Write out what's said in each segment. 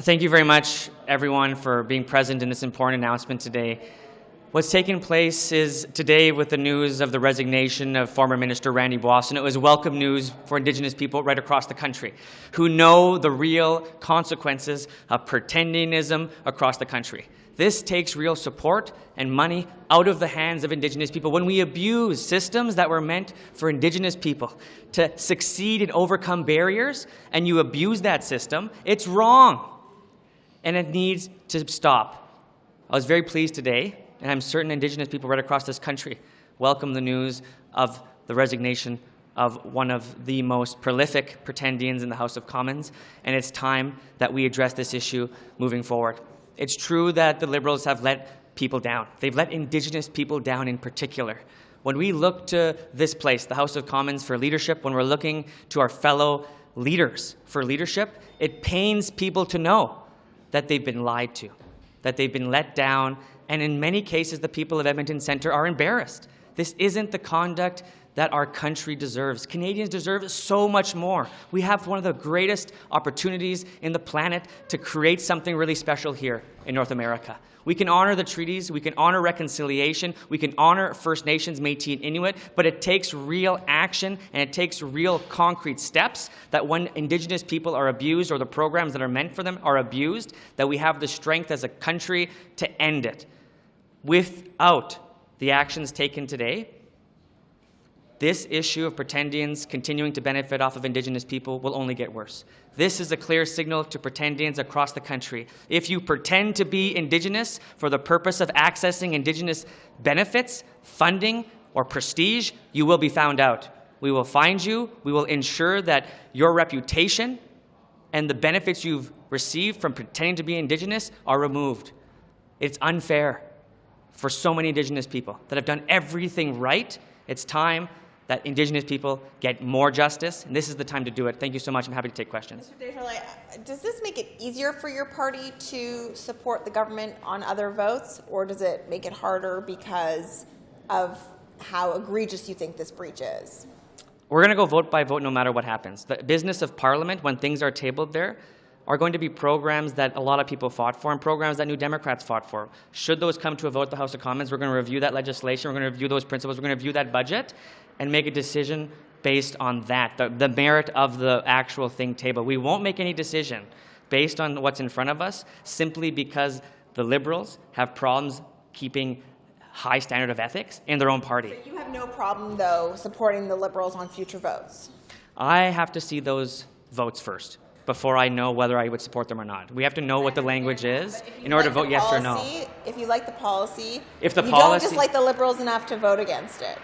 Thank you very much, everyone, for being present in this important announcement today. What's taken place is today with the news of the resignation of former Minister Randy Boissonnault. It was welcome news for Indigenous people right across the country who know the real consequences of pretendingism across the country. This takes real support and money out of the hands of Indigenous people. When we abuse systems that were meant for Indigenous people to succeed and overcome barriers, and you abuse that system, it's wrong. And it needs to stop. I was very pleased today, and I'm certain Indigenous people right across this country welcome the news of the resignation of one of the most prolific pretendians in the House of Commons, and it's time that we address this issue moving forward. It's true that the Liberals have let people down. They've let Indigenous people down in particular. When we look to this place, the House of Commons, for leadership, when we're looking to our fellow leaders for leadership, it pains people to know that they've been lied to, that they've been let down, and in many cases, the people of Edmonton Centre are embarrassed. This isn't the conduct that our country deserves. Canadians deserve so much more. We have one of the greatest opportunities in the planet to create something really special here in North America. We can honor the treaties, we can honor reconciliation, we can honor First Nations, Métis, and Inuit, but it takes real action and it takes real concrete steps that when Indigenous people are abused or the programs that are meant for them are abused, that we have the strength as a country to end it. Without the actions taken today, this issue of pretendians continuing to benefit off of Indigenous people will only get worse. This is a clear signal to pretendians across the country. If you pretend to be Indigenous for the purpose of accessing Indigenous benefits, funding, or prestige, you will be found out. We will find you. We will ensure that your reputation and the benefits you've received from pretending to be Indigenous are removed. It's unfair for so many Indigenous people that have done everything right. It's time that Indigenous people get more justice, and this is the time to do it. Thank you so much. I'm happy to take questions. Mr. Desjarlais, does this make it easier for your party to support the government on other votes, or does it make it harder because of how egregious you think this breach is? We're going to go vote by vote no matter what happens. The business of Parliament, when things are tabled there, are going to be programs that a lot of people fought for and programs that New Democrats fought for. Should those come to a vote at the House of Commons, we're going to review that legislation, we're going to review those principles, we're going to review that budget and make a decision based on that, the merit of the actual thing tabled. We won't make any decision based on what's in front of us simply because the Liberals have problems keeping high standard of ethics in their own party. So you have no problem, though, supporting the Liberals on future votes? I have to see those votes first before I know whether I would support them or not. We have to know what the language is in order to vote yes or no. If you like the policy, if the you policy, don't dislike the Liberals enough to vote against it.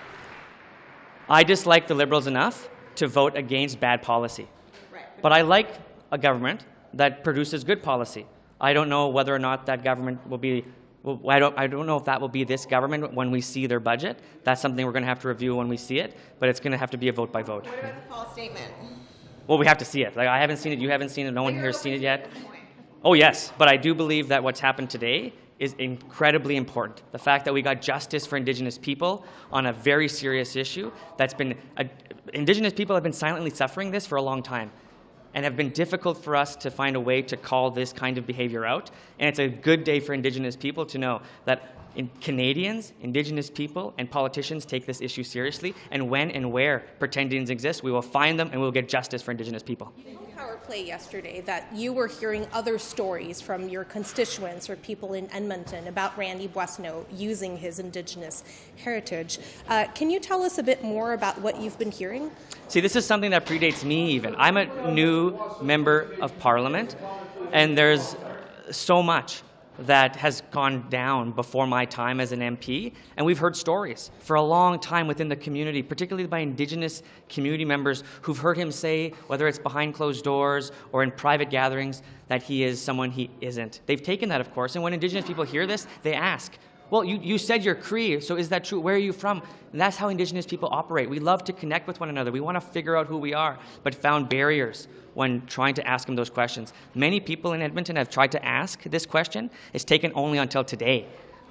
I dislike the Liberals enough to vote against bad policy. Right. But I like a government that produces good policy. I don't know whether or not that government will be, I don't know if that will be this government when we see their budget. That's something we're going to have to review when we see it, but it's going to have to be a vote by vote. What about the false statement? Well, we have to see it. Like, I haven't seen it, you haven't seen it, no one here has seen it yet. Oh, yes, but I do believe that what's happened today is incredibly important. The fact that we got justice for Indigenous people on a very serious issue that's been, Indigenous people have been silently suffering this for a long time and have been difficult for us to find a way to call this kind of behavior out. And it's a good day for Indigenous people to know that Canadians, Indigenous people, and politicians take this issue seriously, and when and where pretendians exist, we will find them and we will get justice for Indigenous people. You told Power Play yesterday that you were hearing other stories from your constituents or people in Edmonton about Randy Boissonnault using his Indigenous heritage. Can you tell us a bit more about what you've been hearing? See, this is something that predates me even. I'm a new member of Parliament, and there's so much that has gone down before my time as an MP, and we've heard stories for a long time within the community, particularly by Indigenous community members who've heard him say, whether it's behind closed doors or in private gatherings, that he is someone he isn't. They've taken that, of course, and when Indigenous people hear this, they ask, well, you said you're Cree, so is that true? Where are you from? And that's how Indigenous people operate. We love to connect with one another. We want to figure out who we are, but found barriers when trying to ask them those questions. Many people in Edmonton have tried to ask this question. It's taken only until today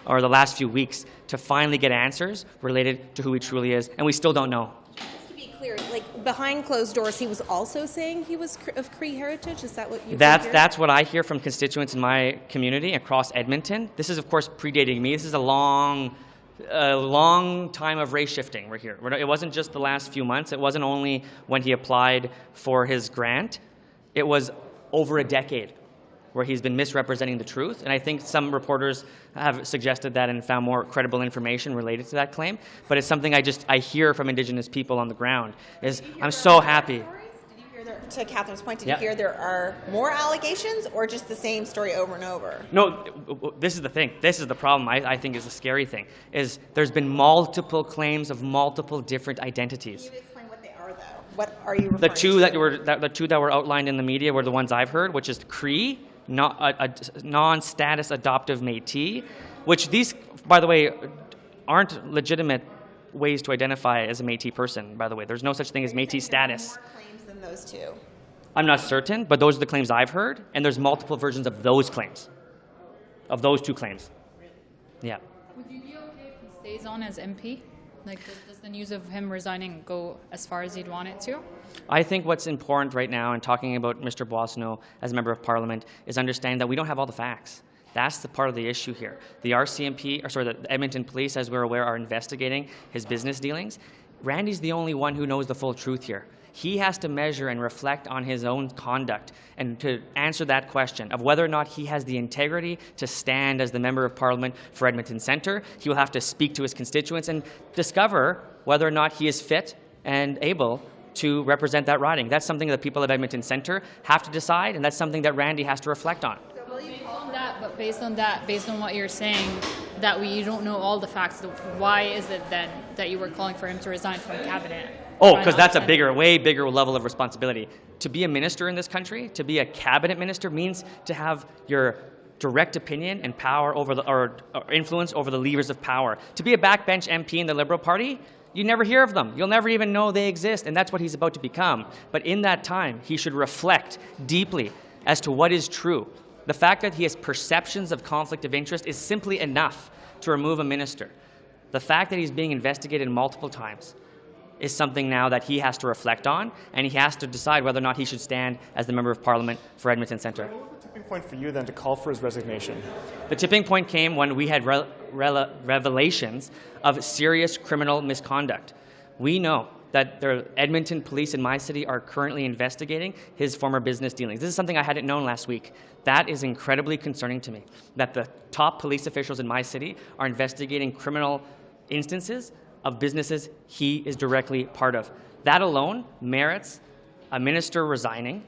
or the last few weeks to finally get answers related to who he truly is, and we still don't know. Just to be clear, like behind closed doors, he was also saying he was of Cree heritage. Is that what you? That's what I hear from constituents in my community across Edmonton. This is, of course, predating me. This is a long time of race shifting. We're here. It wasn't just the last few months. It wasn't only when he applied for his grant. It was over a decade where he's been misrepresenting the truth. And I think some reporters have suggested that and found more credible information related to that claim. But it's something I hear from Indigenous people on the ground. I'm so happy. To Catherine's point, did you hear there are more allegations or just the same story over and over? No, this is the thing. This is the problem, I think is the scary thing, is there's been multiple claims of multiple different identities. Can you explain what they are, though? What are you referring to? The two that were outlined in the media were the ones I've heard, which is Cree, non-status adoptive Métis, which these, by the way, aren't legitimate ways to identify as a Métis person, by the way. There's no such thing as Métis status. Than those two? I'm not certain, but those are the claims I've heard, and there's multiple versions of those claims, of those two claims. Yeah. Would you be okay if he stays on as MP? Like, does the news of him resigning go as far as you'd want it to? I think what's important right now in talking about Mr. Boissonnault as a member of Parliament is understanding that we don't have all the facts. That's the part of the issue here. The the Edmonton Police, as we're aware, are investigating his business dealings. Randy's the only one who knows the full truth here. He has to measure and reflect on his own conduct and to answer that question of whether or not he has the integrity to stand as the Member of Parliament for Edmonton Centre. He will have to speak to his constituents and discover whether or not he is fit and able to represent that riding. That's something that the people of Edmonton Centre have to decide, and that's something that Randy has to reflect on. But based on what you're saying, that you don't know all the facts, why is it then that you were calling for him to resign from cabinet? Oh, because that's a way bigger level of responsibility. To be a minister in this country, to be a cabinet minister, means to have your direct opinion and power over or influence over the levers of power. To be a backbench MP in the Liberal Party, you never hear of them. You'll never even know they exist, and that's what he's about to become. But in that time, he should reflect deeply as to what is true. The fact that he has perceptions of conflict of interest is simply enough to remove a minister. The fact that he's being investigated multiple times is something now that he has to reflect on, and he has to decide whether or not he should stand as the Member of Parliament for Edmonton Centre. What was the tipping point for you then to call for his resignation? The tipping point came when we had revelations of serious criminal misconduct. We know that the Edmonton Police in my city are currently investigating his former business dealings. This is something I hadn't known last week. That is incredibly concerning to me, that the top police officials in my city are investigating criminal instances of businesses he is directly part of. That alone merits a minister resigning.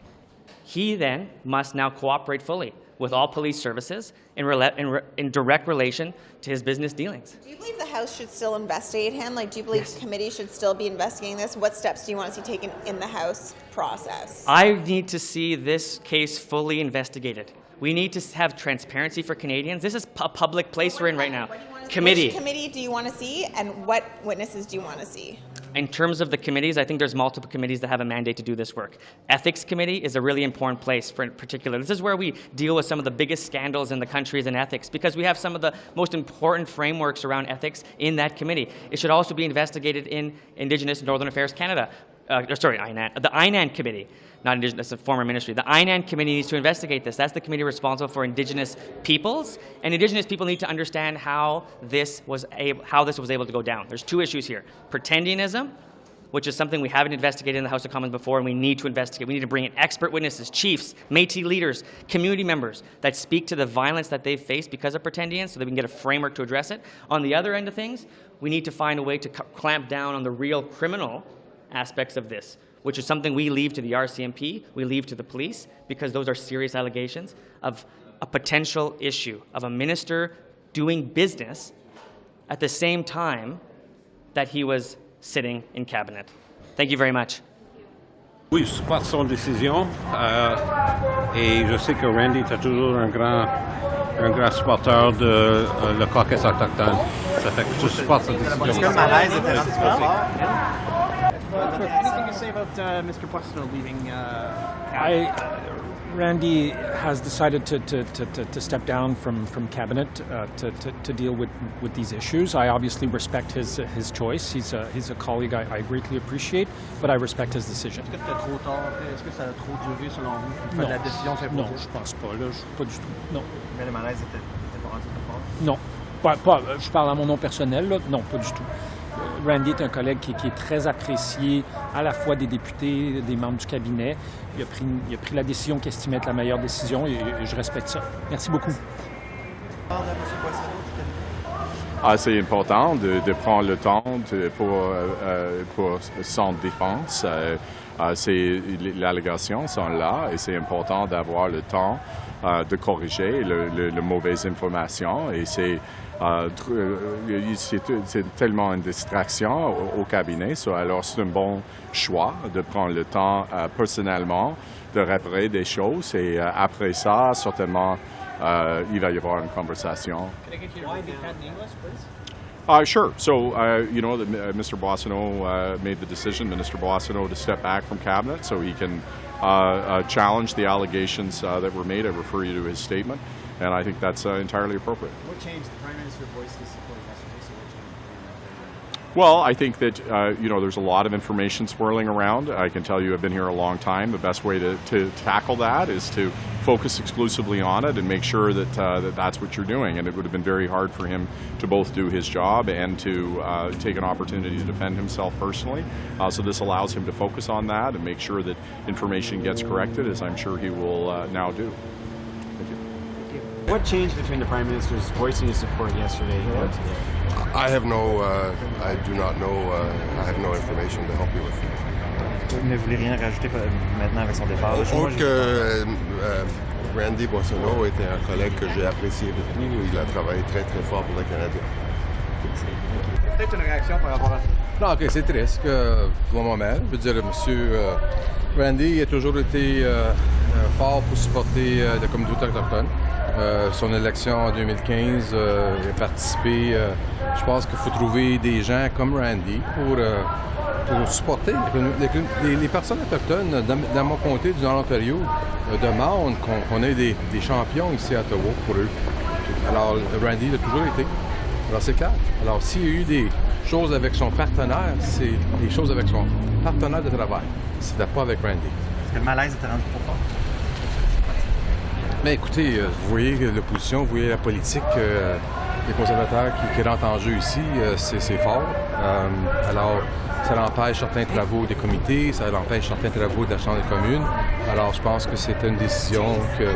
He then must now cooperate fully with all police services in direct relation to his business dealings. Do you believe the House should still investigate him? Like, do you believe the committee should still be investigating this? What steps do you want to see taken in the House process? I need to see this case fully investigated. We need to have transparency for Canadians. This is a public place we're in right now. Committee. Which committee do you want to see, and what witnesses do you want to see? In terms of the committees, I think there's multiple committees that have a mandate to do this work. Ethics Committee is a really important place for in particular. This is where we deal with some of the biggest scandals in the country in ethics, because we have some of the most important frameworks around ethics in that committee. It should also be investigated in Indigenous and Northern Affairs Canada. INAN, the INAN Committee, not Indigenous, a former ministry. The INAN Committee needs to investigate this. That's the committee responsible for Indigenous peoples, and Indigenous people need to understand how this was able to go down. There's two issues here: pretendianism, which is something we haven't investigated in the House of Commons before, and we need to investigate. We need to bring in expert witnesses, chiefs, Métis leaders, community members that speak to the violence that they've faced because of pretendians, so that we can get a framework to address it. On the other end of things, we need to find a way to clamp down on the real criminal aspects of this, which is something we leave to the RCMP, we leave to the police, because those are serious allegations of a potential issue of a minister doing business at the same time that he was sitting in cabinet. Thank you very much. Oui, je supporte son décision et je sais que Randy est toujours un grand supporter de le caucus autochtone. Ça fait que je supporte sa décision. Est-ce que le malaise était rendu trop fort? Anything to say about Mr. Boissonnault leaving? Randy has decided to step down from cabinet to deal with these issues. I obviously respect his choice. He's a colleague I greatly appreciate, but I respect his decision. Est-ce que c'était trop tard? Est-ce que ça a trop duré selon vous? La décision s'est Non, posée? je pense pas. Là, pas du tout. Non. Mais le malaise était pas rendu trop fort? Non. Je parle à mon nom personnel, là. Non, pas du tout. Randy est un collègue qui est très apprécié à la fois des députés, des membres du cabinet. Il a pris la décision qu'il estimait être la meilleure décision et je respecte ça. Merci beaucoup. C'est important de prendre le temps pour son défense. L'allégation sont là et c'est important d'avoir le temps de corriger le mauvaise information et c'est tellement une distraction au cabinet. Alors c'est un bon choix de prendre le temps personnellement de réparer des choses et après ça, certainement, il va y avoir une conversation. Sure. So, Mr. Boissonnault made the decision, Minister Boissonnault, to step back from cabinet so he can challenge the allegations that were made. I refer you to his statement, and I think that's entirely appropriate. What changed? The Prime Minister voiced his support yesterday, so what changed? Well, I think that, there's a lot of information swirling around. I can tell you I've been here a long time. The best way to tackle that is to focus exclusively on it and make sure that that's what you're doing. And it would have been very hard for him to both do his job and to take an opportunity to defend himself personally. So this allows him to focus on that and make sure that information gets corrected, as I'm sure he will now do. Thank you. What changed between the Prime Minister's voicing his support yesterday and today? I do not know, I have no information to help you with that. Ne voulez rien rajouter maintenant avec son départ? Randy Boissonnault était un collègue que j'ai apprécié beaucoup. Il a travaillé très très fort pour le Canada. Peut-être une réaction par rapport à ça? Non, OK, c'est triste que pour le moment. Je veux dire, M. Randy a toujours été fort pour supporter la communauté autochtone. Son élection en 2015, il a participé. Je pense qu'il faut trouver des gens comme Randy pour supporter. Les personnes autochtones dans mon comté du Nord-Ontario demandent qu'on ait des champions ici à Ottawa pour eux. Alors, Randy l'a toujours été. Alors, c'est clair. Alors, s'il y a eu des choses avec son partenaire, c'est des choses avec son partenaire de travail. C'est pas avec Randy. Est-ce que le malaise était rendu trop fort? Mais écoutez, vous voyez l'opposition, vous voyez la politique, les conservateurs qui rentrent en jeu ici, c'est fort. Alors, ça empêche certains travaux des comités, ça empêche certains travaux de la Chambre des communes. Alors, je pense que c'est une décision qu'il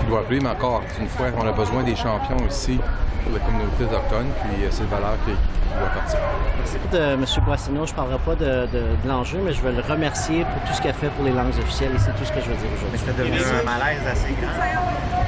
doit prendre. Mais encore une fois, on a besoin des champions ici pour la communauté autochtone, puis c'est une valeur qui doit partir. Merci. M. Boissonnault, je ne parlerai pas de l'enjeu, mais je veux le remercier pour tout ce qu'il a fait pour les langues officielles et c'est tout ce que je veux dire aujourd'hui. Mais c'était devenu un malaise assez grand.